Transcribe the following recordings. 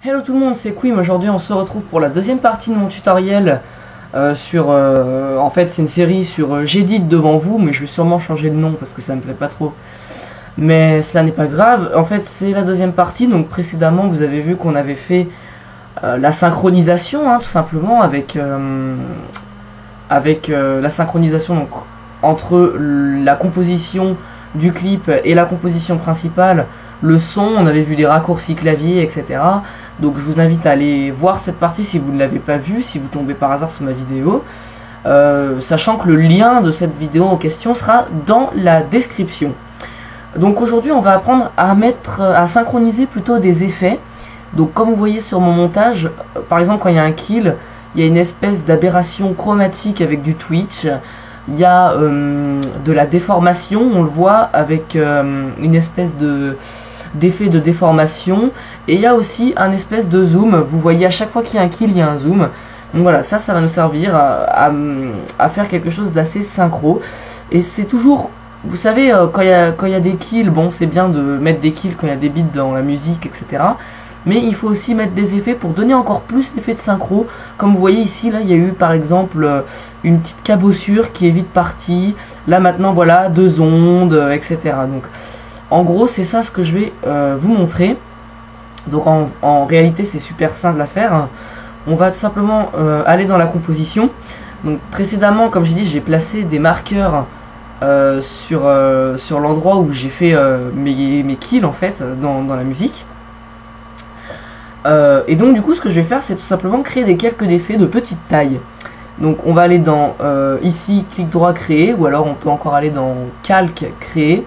Hello tout le monde, c'est Quim. Aujourd'hui on se retrouve pour la deuxième partie de mon tutoriel sur... en fait c'est une série sur j'édite devant vous, mais je vais sûrement changer de nom parce que ça me plaît pas trop. Mais cela n'est pas grave, en fait c'est la deuxième partie. Donc précédemment vous avez vu qu'on avait fait la synchronisation, hein, tout simplement, avec la synchronisation donc, entre la composition du clip et la composition principale. Le son, on avait vu les raccourcis clavier, etc. Donc je vous invite à aller voir cette partie si vous ne l'avez pas vue, si vous tombez par hasard sur ma vidéo. Sachant que le lien de cette vidéo en question sera dans la description. Donc aujourd'hui on va apprendre à synchroniser plutôt des effets. Donc comme vous voyez sur mon montage, par exemple quand il y a un kill, il y a une espèce d'aberration chromatique avec du twitch. Il y a de la déformation, on le voit avec une espèce d'effet de déformation, et il y a aussi un espèce de zoom. Vous voyez à chaque fois qu'il y a un kill il y a un zoom. Donc voilà, ça va nous servir à faire quelque chose d'assez synchro. Et c'est toujours, vous savez, quand il y a des kills, bon c'est bien de mettre des kills quand il y a des beats dans la musique, etc. Mais il faut aussi mettre des effets pour donner encore plus d'effets de synchro. Comme vous voyez ici, là il y a eu par exemple une petite cabossure qui est vite partie. Là maintenant voilà, deux ondes, etc. Donc en gros c'est ça ce que je vais vous montrer. Donc en réalité c'est super simple à faire. On va tout simplement aller dans la composition. Donc précédemment, comme j'ai dit, j'ai placé des marqueurs sur l'endroit où j'ai fait mes kills en fait dans la musique. Et donc du coup ce que je vais faire c'est tout simplement créer quelques effets de petite taille. Donc on va aller dans ici clic droit créer, ou alors on peut encore aller dans calque créer,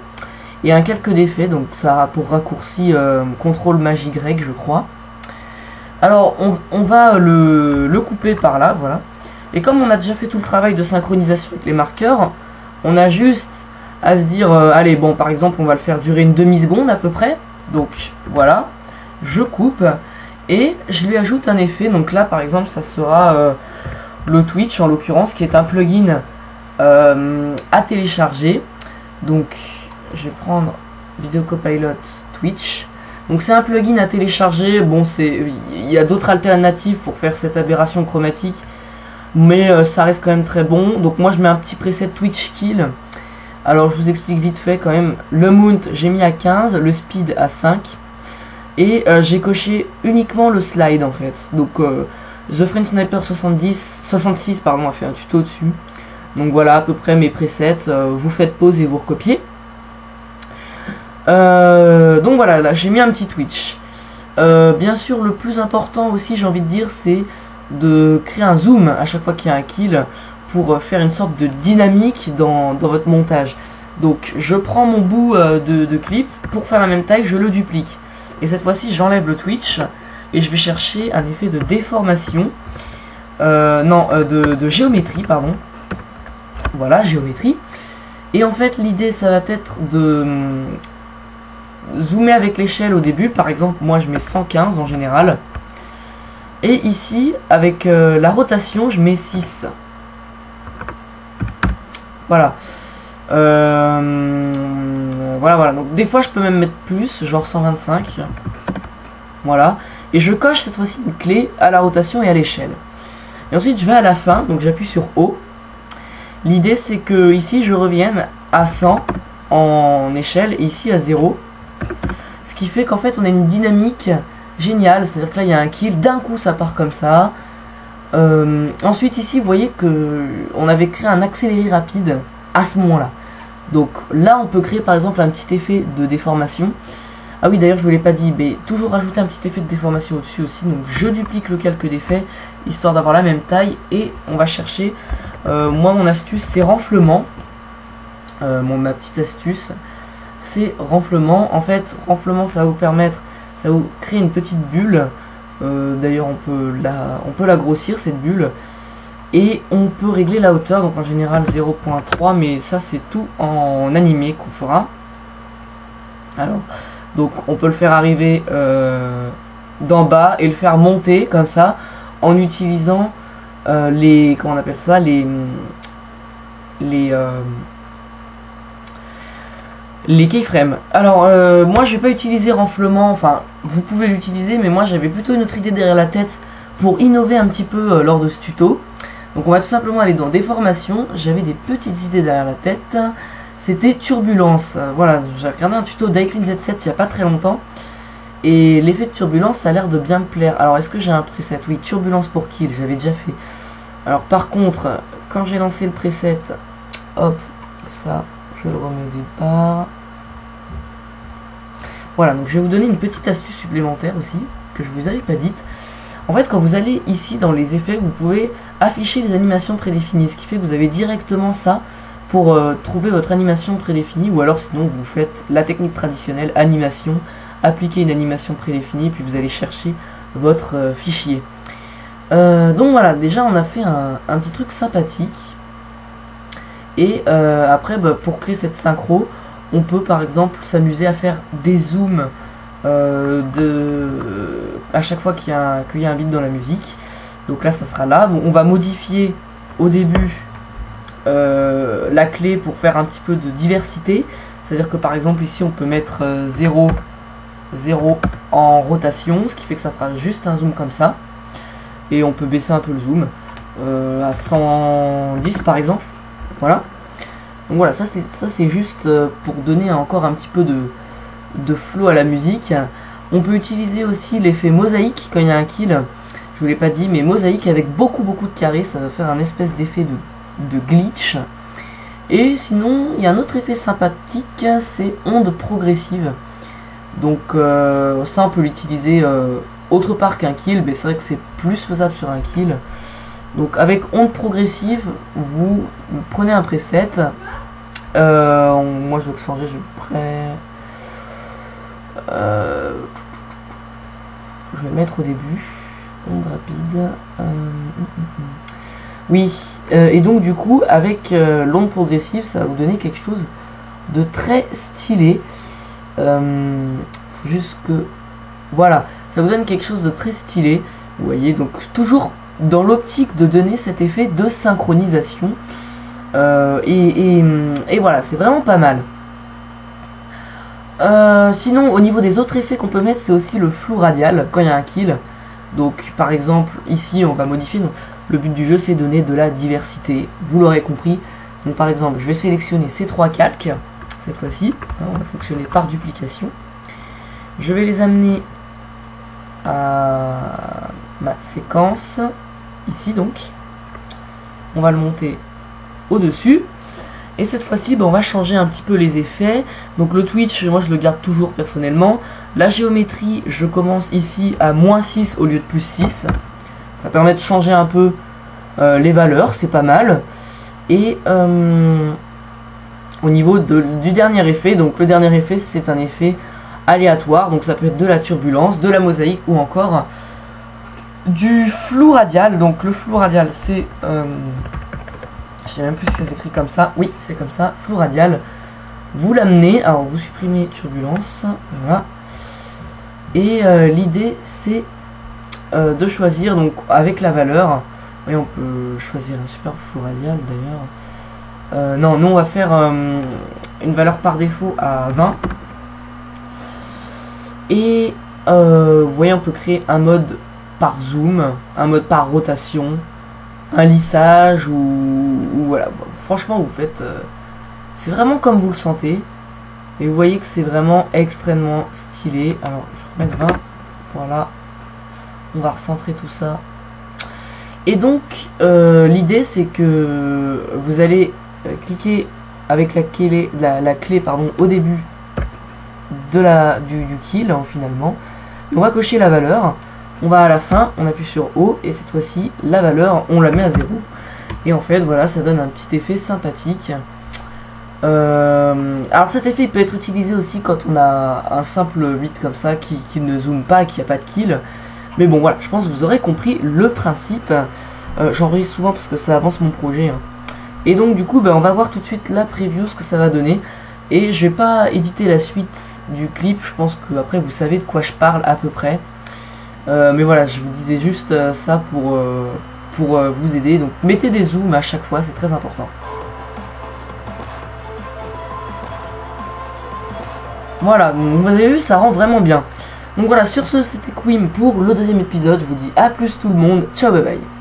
et un calque d'effets. Donc ça a pour raccourci CTRL Maj Y je crois. Alors on va le coupler par là, voilà. Et comme on a déjà fait tout le travail de synchronisation avec les marqueurs, on a juste à se dire allez bon par exemple on va le faire durer une demi-seconde à peu près. Donc voilà, je coupe et je lui ajoute un effet. Donc là par exemple ça sera le Twitch en l'occurrence, qui est un plugin à télécharger. Donc je vais prendre Video Copilot Twitch. Donc c'est un plugin à télécharger. Bon, il y a d'autres alternatives pour faire cette aberration chromatique, mais ça reste quand même très bon. Donc moi je mets un petit preset Twitch Kill. Alors je vous explique vite fait quand même. Le mount j'ai mis à 15, le speed à 5, et j'ai coché uniquement le slide en fait. Donc The Friend Sniper 66 pardon, a fait un tuto dessus. Donc voilà à peu près mes presets. Vous faites pause et vous recopiez. Donc voilà, là j'ai mis un petit Twitch. Bien sûr le plus important aussi j'ai envie de dire, c'est de créer un zoom à chaque fois qu'il y a un kill, pour faire une sorte de dynamique dans votre montage. Donc je prends mon bout de clip, pour faire la même taille je le duplique, et cette fois-ci j'enlève le Twitch et je vais chercher un effet de déformation, de géométrie pardon. Voilà, géométrie. Et en fait l'idée ça va être de zoomer avec l'échelle au début. Par exemple moi je mets 115 en général, et ici avec la rotation je mets 6. Voilà. Voilà, donc des fois je peux même mettre plus, genre 125. Voilà, et je coche cette fois-ci une clé à la rotation et à l'échelle. Et ensuite je vais à la fin, donc j'appuie sur O. L'idée c'est que ici je revienne à 100 en échelle et ici à 0. Ce qui fait qu'en fait on a une dynamique géniale, c'est-à-dire que là il y a un kill, d'un coup ça part comme ça. Ensuite ici vous voyez que on avait créé un accéléré rapide à ce moment-là. Donc là on peut créer par exemple un petit effet de déformation. Ah oui d'ailleurs je vous l'ai pas dit, mais toujours rajouter un petit effet de déformation au-dessus aussi. Donc je duplique le calque d'effet histoire d'avoir la même taille, et on va chercher, moi mon astuce c'est renflement. Ma petite astuce c'est renflement. En fait renflement ça va vous permettre, ça va vous créer une petite bulle. D'ailleurs on peut la grossir cette bulle, et on peut régler la hauteur, donc en général 0.3, mais ça c'est tout en animé qu'on fera. Alors donc on peut le faire arriver d'en bas et le faire monter comme ça en utilisant comment on appelle ça, Les keyframes. Alors, moi je vais pas utiliser renflement, enfin, vous pouvez l'utiliser, mais moi j'avais plutôt une autre idée derrière la tête pour innover un petit peu lors de ce tuto. Donc on va tout simplement aller dans déformation. J'avais des petites idées derrière la tête. C'était turbulence. Voilà, j'ai regardé un tuto d'Iclean Z7 il y a pas très longtemps. Et l'effet de turbulence, ça a l'air de bien me plaire. Alors, est-ce que j'ai un preset? Oui, turbulence pour kill, j'avais déjà fait. Alors, par contre, quand j'ai lancé le preset, hop, ça, je le remets au départ. Voilà, donc je vais vous donner une petite astuce supplémentaire aussi, que je vous avais pas dite. En fait, quand vous allez ici dans les effets, vous pouvez afficher les animations prédéfinies, ce qui fait que vous avez directement ça pour trouver votre animation prédéfinie, ou alors sinon vous faites la technique traditionnelle, animation, appliquer une animation prédéfinie, puis vous allez chercher votre fichier. Donc voilà, déjà on a fait un petit truc sympathique. Et après, pour créer cette synchro, on peut par exemple s'amuser à faire des zooms à chaque fois qu'il y a un beat dans la musique. Donc là, ça sera là. Bon, on va modifier au début la clé pour faire un petit peu de diversité. C'est-à-dire que par exemple ici, on peut mettre 0 en rotation, ce qui fait que ça fera juste un zoom comme ça. Et on peut baisser un peu le zoom à 110 par exemple. Voilà. Donc voilà, ça c'est juste pour donner encore un petit peu de flow à la musique. On peut utiliser aussi l'effet mosaïque quand il y a un kill. Je vous l'ai pas dit, mais mosaïque avec beaucoup de carrés, ça va faire un espèce d'effet de glitch. Et sinon, il y a un autre effet sympathique, c'est onde progressive. Donc ça on peut l'utiliser autre part qu'un kill, mais c'est vrai que c'est plus faisable sur un kill. Donc avec onde progressive, vous prenez un preset. Moi je vais le changer, je vais mettre au début. Onde rapide. Oui, et donc du coup avec l'onde progressive, ça va vous donner quelque chose de très stylé. Juste que voilà, ça vous donne quelque chose de très stylé. Vous voyez, donc toujours dans l'optique de donner cet effet de synchronisation. Et voilà, c'est vraiment pas mal. Sinon, au niveau des autres effets qu'on peut mettre, c'est aussi le flou radial quand il y a un kill. Donc, par exemple, ici, on va modifier. Donc, le but du jeu, c'est donner de la diversité. Vous l'aurez compris. Donc, par exemple, je vais sélectionner ces trois calques. Cette fois-ci, on va fonctionner par duplication. Je vais les amener à ma séquence. Ici, donc. On va le monter au-dessus. Et cette fois-ci, on va changer un petit peu les effets. Donc le Twitch, moi je le garde toujours personnellement. La géométrie, je commence ici à -6 au lieu de +6. Ça permet de changer un peu les valeurs, c'est pas mal. Et au niveau du dernier effet, donc le dernier effet c'est un effet aléatoire. Donc ça peut être de la turbulence, de la mosaïque ou encore du flou radial. Donc le flou radial c'est... je sais même plus si c'est écrit comme ça. Oui, c'est comme ça. Flou radial. Vous l'amenez. Alors, vous supprimez turbulence. Voilà. Et l'idée, c'est de choisir, donc, avec la valeur. Oui, on peut choisir un super flou radial, d'ailleurs. Non, nous, on va faire une valeur par défaut à 20. Et, vous voyez, on peut créer un mode par zoom, un mode par rotation, un lissage ou voilà. Bon, franchement vous faites c'est vraiment comme vous le sentez et vous voyez que c'est vraiment extrêmement stylé. Alors je vais remettre 20, voilà, on va recentrer tout ça et donc l'idée c'est que vous allez cliquer avec la clé pardon, au début de du kill finalement et on va cocher la valeur. On va à la fin, on appuie sur O et cette fois-ci la valeur on la met à 0 et en fait voilà, ça donne un petit effet sympathique. Alors cet effet il peut être utilisé aussi quand on a un simple beat comme ça qui ne zoome pas, qui a pas de kill, mais bon voilà, je pense que vous aurez compris le principe. J'enregistre souvent parce que ça avance mon projet hein. Et donc du coup on va voir tout de suite la preview, ce que ça va donner, et je vais pas éditer la suite du clip, je pense que après vous savez de quoi je parle à peu près. Mais voilà, je vous disais juste ça pour vous aider. Donc mettez des zooms à chaque fois, c'est très important. Voilà, donc vous avez vu, ça rend vraiment bien. Donc voilà, sur ce, c'était Quim pour le deuxième épisode. Je vous dis à plus tout le monde. Ciao, bye bye.